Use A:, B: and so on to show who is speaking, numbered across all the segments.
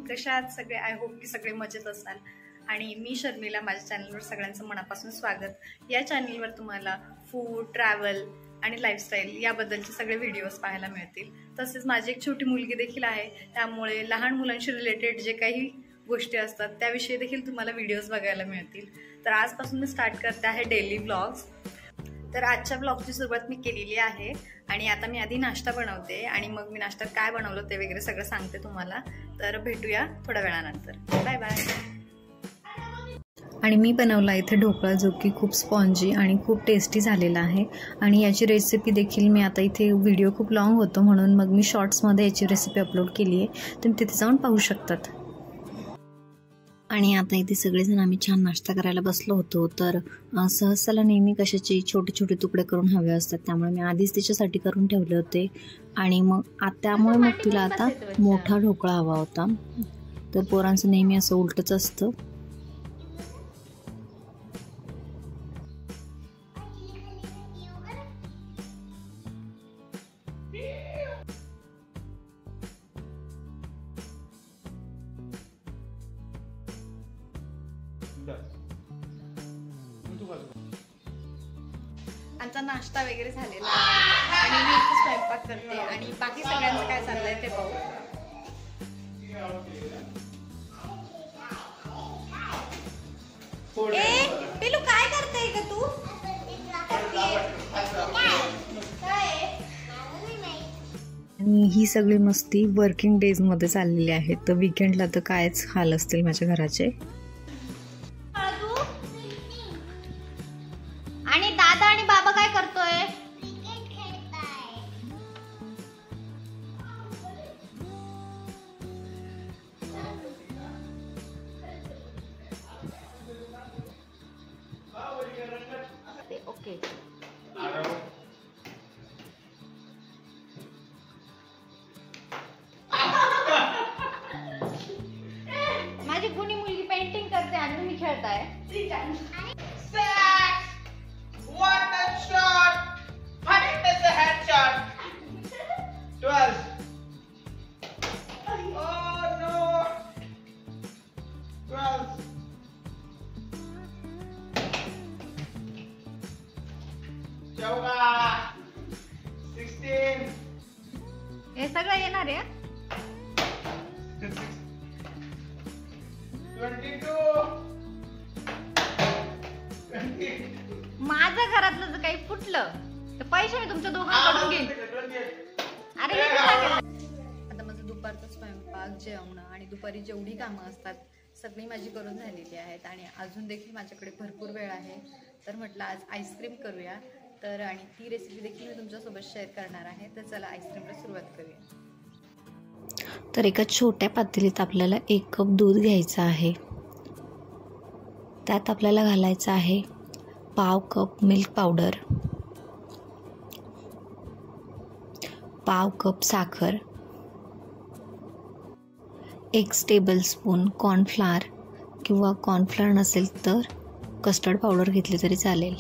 A: कशा आहात सगळे? आय होप की सगळे मजेत असाल. आणि मी शर्मिला, माझ्या चॅनलवर सगळ्यांचं मनापासून स्वागत. या चॅनलवर तुम्हाला फूड, ट्रॅव्हल आणि लाईफस्टाईल याबद्दलचे सगळे व्हिडिओज पाहायला मिळतील. तसेच माझी एक छोटी मुलगी देखील आहे, त्यामुळे लहान मुलांशी रिलेटेड जे काही गोष्टी असतात त्याविषयी देखील तुम्हाला व्हिडिओज बघायला मिळतील. तर आजपासून मी स्टार्ट करते आहे डेली व्लॉग्स. तर आजच्या ब्लॉगची सुरुवात मी केलेली आहे आणि आता मी आधी नाश्ता बनवते आणि मग मी नाश्त्यात काय बनवलं ते वगैरे सगळं सांगते तुम्हाला. तर भेटूया थोड्या वेळानंतर. Bye bye. आणि मी बनवला इथे ढोकळा, जो की खूप स्पॉन्जी आणि खूप टेस्टी झालेला आहे. आणि याची रेसिपी देखील मी आता इथे व्हिडिओ खूप लॉंग होतो म्हणून मग मी शॉर्ट्समध्ये याची रेसिपी अपलोड केली आहे, तुम्ही तिथे जाऊन पाहू शकतात. आणि आता इथे सगळेजण आम्ही छान नाश्ता करायला बसलो होतो. तर सहसाला नेहमी कशाचे छोटे छोटे तुकडे करून हवे असतात, त्यामुळे मी आधीच तिच्यासाठी करून ठेवले होते. आणि मग त्यामुळे मग तिला आता मोठा ढोकळा हवा होता. तर पोरांचं नेहमी असं उलटच असतं. आमचा नाश्ता वगैरे झालेला आहे आणि मी इथे स्वयंपाक करते आणि बाकी सगळ्यांचं काय चाललंय ते पाहू. पिलू काय करतेय ग तू? आणि ही सगळी मस्ती वर्किंग डेज मध्ये चाललेली आहे. तर वीकेंडला तर कायच हाल असतील माझ्या घराचे. आणि दादा आणि बाबा काय करतोय? ओके. माझी गुणी मुलगी पेंटिंग करते आणि तुम्ही खेळताय.
B: What a shot! And it is a headshot. 12. Oh no! 12. Chowka. 16.
A: हे सगळं येणार आहे.
B: 22. 20.
A: माझं घरातलं जर काही फुटलं तर पैसे मी तुमच्या दोघांकडून घेईन. अरे आता माझं दुपारचं स्वयंपाक, जेवण आणि दुपारी जेवढी कामं असतात सगळी माझी करून झालेली आहेत आणि अजून देखील माझ्याकडे भरपूर वेळ आहे. तर म्हटलं आज आईस्क्रीम करूया. तर आणि ती रेसिपी देखील मी तुमच्यासोबत शेअर करणार आहे. तर चला आईस्क्रीमला सुरुवात करूया. तर एका छोट्या पातेलीत आपल्याला 1 कप दूध घ्यायचं आहे. त्यात आपल्याला घालायचं आहे पाव कप मिल्क पावडर, पाव कप साखर, 1 टेबलस्पून कॉर्नफ्लॉवर किंवा कॉर्नफ्लॉवर नसेल तर कस्टर्ड पावडर घेतली तरी चालेल,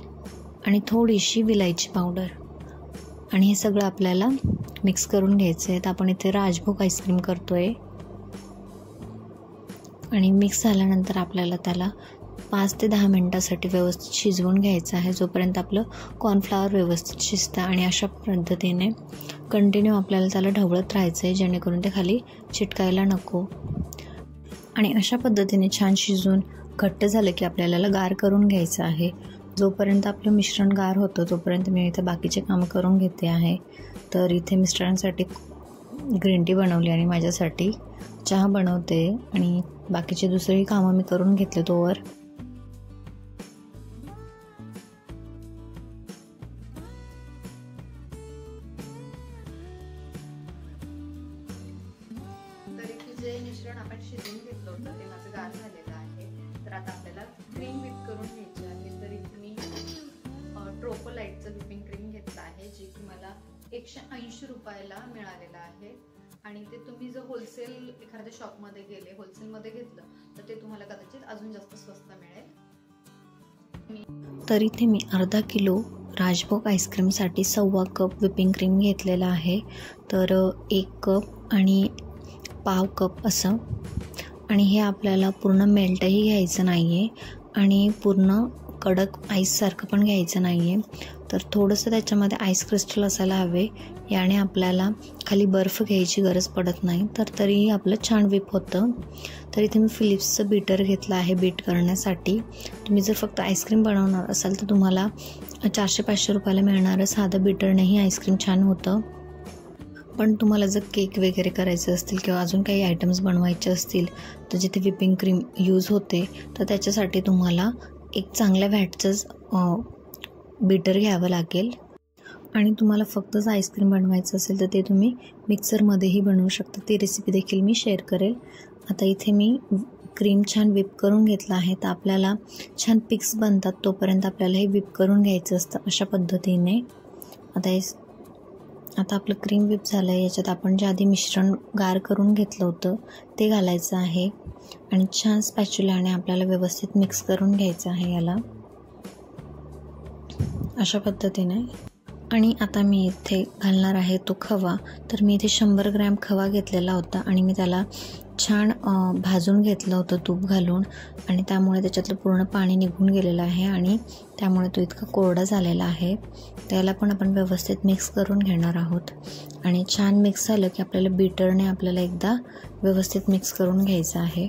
A: आणि थोडीशी विलायची पावडर. आणि हे सगळं आपल्याला मिक्स करून घ्यायचं आहे. तर आपण इथे राजभोग आईस्क्रीम करतोय. आणि मिक्स झाल्यानंतर आपल्याला त्याला 5 ते 10 मिनिटासाठी व्यवस्थित शिजवून घ्यायचं आहे, जोपर्यंत आपलं कॉर्नफ्लॉवर व्यवस्थित शिजतं. आणि अशा पद्धतीने कंटिन्यू आपल्याला त्याला ढवळत राहायचं आहे, जेणेकरून ते खाली चिटकायला नको. आणि अशा पद्धतीने छान शिजून घट्ट झालं की आपल्याला गार करून घ्यायचं आहे. जोपर्यंत आपलं मिश्रण गार होतं तोपर्यंत मी इथे बाकीचे कामं करून घेते आहे. तर इथे मिस्टरांसाठी ग्रीन टी बनवली आणि माझ्यासाठी चहा बनवते आणि बाकीचे दुसरी कामं मी करून घेतले तोवर. जे मिश्रण आपण शिजवून घेतलं होतं ते माझं गार झालेलं आहे. तर आता आपल्याला क्रीम व्हिप करून घ्यायची आहे. तर इथे मी ट्रोपोलाइटचं व्हिपिंग क्रीम घेतलं आहे, जे की मला 180 रुपयाला मिळालेलं आहे. आणि ते तुम्ही जर होलसेल एखाद्या शॉपमध्ये गेले, होलसेलमध्ये घेतलं तर ते तुम्हाला कदाचित अजून जास्त स्वस्त मिळेल. तर इथे मी अर्धा किलो राजभोग आईस्क्रीमसाठी 1.25 कप व्हिपिंग क्रीम घेतलेला आहे. तर 1 कप आणि पाव कप असं आणि हे आपल्याला पूर्ण मेल्टही घ्यायचं नाही आहे आणि पूर्ण कडक आईससारखं पण घ्यायचं नाही आहे. तर थोडंसं त्याच्यामध्ये आईस क्रिस्टल असायला हवे. याने आपल्याला खाली बर्फ घ्यायची गरज पडत नाही. तर तरीही आपलं छान व्हिप होतं. तर इथे मी फिलिप्सचं बीटर घेतलं आहे बीट करण्यासाठी. तुम्ही जर फक्त आईस्क्रीम बनवणार असाल तर तुम्हाला 400-500 रुपयाला मिळणारं साधं बीटरनेही आईस्क्रीम छान होतं. पण तुम्हाला जर केक वगैरे करायचं असतील किंवा अजून काही आयटम्स बनवायचे असतील तर जिथे व्हिपिंग क्रीम यूज होते तर त्याच्यासाठी तुम्हाला एक चांगल्या व्हॅटचंच बीटर घ्यावं लागेल. आणि तुम्हाला फक्तच आईस्क्रीम बनवायचं असेल तर ते तुम्ही मिक्सरमध्येही बनवू शकता. ती रेसिपी देखील मी शेअर करेल. आता इथे मी क्रीम छान व्हिप करून घेतलं आहे. तर आपल्याला छान पिक्स बनतात तोपर्यंत आपल्याला हे व्हिप करून घ्यायचं असतं अशा पद्धतीने. आता आपलं क्रीम व्हिप झालं आहे. याच्यात आपण जे आधी मिश्रण गार करून घेतलं होतं ते घालायचं आहे आणि छान स्पॅच्युलाने आपल्याला व्यवस्थित मिक्स करून घ्यायचं आहे याला अशा पद्धतीने. आणि आता मी इथे घालणार आहे तो खवा. तर मी इथे 100 ग्रॅम खवा घेतलेला होता आणि मी त्याला छान भाजून घेतलं होतं तूप घालून आणि त्यामुळे त्याच्यातलं पूर्ण पाणी निघून गेलेलं आहे आणि त्यामुळे तो इतका कोरडा झालेला आहे. त्याला पण आपण व्यवस्थित मिक्स करून घेणार आहोत. आणि छान मिक्स झालं की आपल्याला बीटरने आपल्याला एकदा व्यवस्थित मिक्स करून घ्यायचं आहे.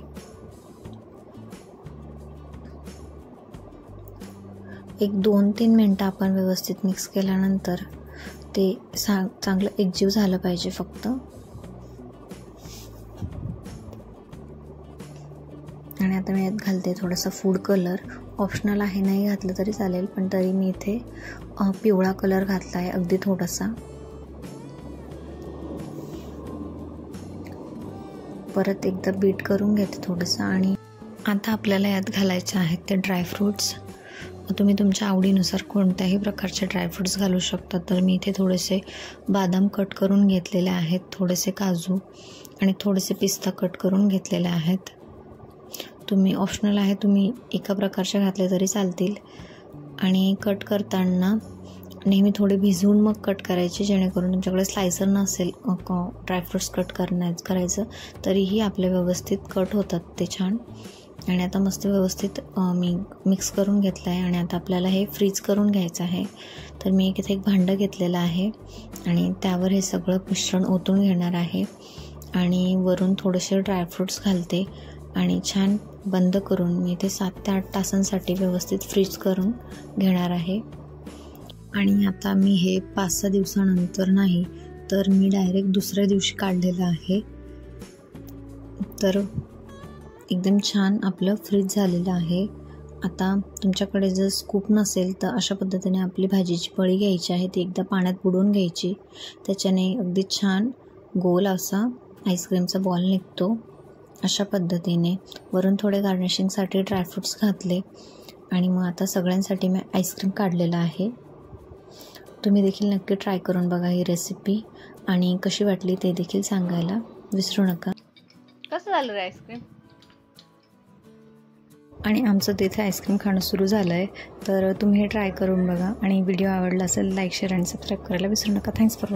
A: एक 2-3 मिनटं आपण व्यवस्थित मिक्स केल्यानंतर ते चांगलं एकजीव झालं पाहिजे फक्त. आणि आता मी यात घालते थोडासा फूड कलर. ऑप्शनल आहे, नाही घातलं तरी चालेल, पण तरी मी इथे पिवळा कलर घातला आहे अगदी थोडासा. परत एकदा बीट करून घेते थोडंसं. आणि आता आपल्याला यात घालायचे आहेत ते ड्रायफ्रूट्स. तुम्ही तुमच्या आवडीनुसार कोणत्याही प्रकारचे ड्रायफ्रूट्स घालू शकता. तर मी इथे थोडेसे बदाम कट करून घेतलेले आहेत, थोडेसे काजू आणि थोडेसे पिस्ता कट करून घेतलेले आहेत. तुम्ही ऑप्शनल आहे, तुम्ही एका प्रकारचे घातले तरी चालतील. आणि कट करताना नेहमी थोडे भिजवून मग कट करायचे, जेणेकरून तुमच्याकडे स्लायसर नसेल ड्रायफ्रूट्स कट करायचं तरीही आपले व्यवस्थित कट होतात ते छान. आणि आता मस्त व्यवस्थित मी मिक्स करून घेतलं आहे आणि आता आपल्याला हे फ्रीज करून घ्यायचं आहे. तर मी इथे एक भांडं घेतलेलं आहे आणि त्यावर हे सगळं मिश्रण ओतून घेणार आहे आणि वरून थोडेसे ड्रायफ्रूट्स घालते आणि छान बंद करून मी इथे 7 ते 8 तासांसाठी व्यवस्थित फ्रीज करून घेणार आहे. आणि आता मी हे 5-6 दिवसानंतर नाही तर मी डायरेक्ट दुसऱ्या दिवशी काढलेलं आहे. तर एकदम छान आपलं फ्रीज झालेलं आहे. आता तुमच्याकडे जर स्कूप नसेल तर अशा पद्धतीने आपली भाजीची पळी घ्यायची आहे, ती एकदा पाण्यात बुडवून घ्यायची. त्याच्याने अगदी छान गोल असा आईस्क्रीमचा बॉल निघतो अशा पद्धतीने. वरून थोडे गार्निशिंगसाठी ड्रायफ्रूट्स घातले आणि मग आता सगळ्यांसाठी मी आईस्क्रीम काढलेलं आहे. तुम्ही देखील नक्की ट्राय करून बघा ही रेसिपी आणि कशी वाटली ते देखील सांगायला विसरू नका.
C: कसं झालं रे आईस्क्रीम?
A: आणि आमचं तिथे आईस्क्रीम खाणं सुरू झालं आहे. तर तुम्ही हे ट्राय करून बघा आणि व्हिडिओ आवडला असेल लाईक, शेअर आणि सबस्क्राईब करायला विसरू नका. Thanks for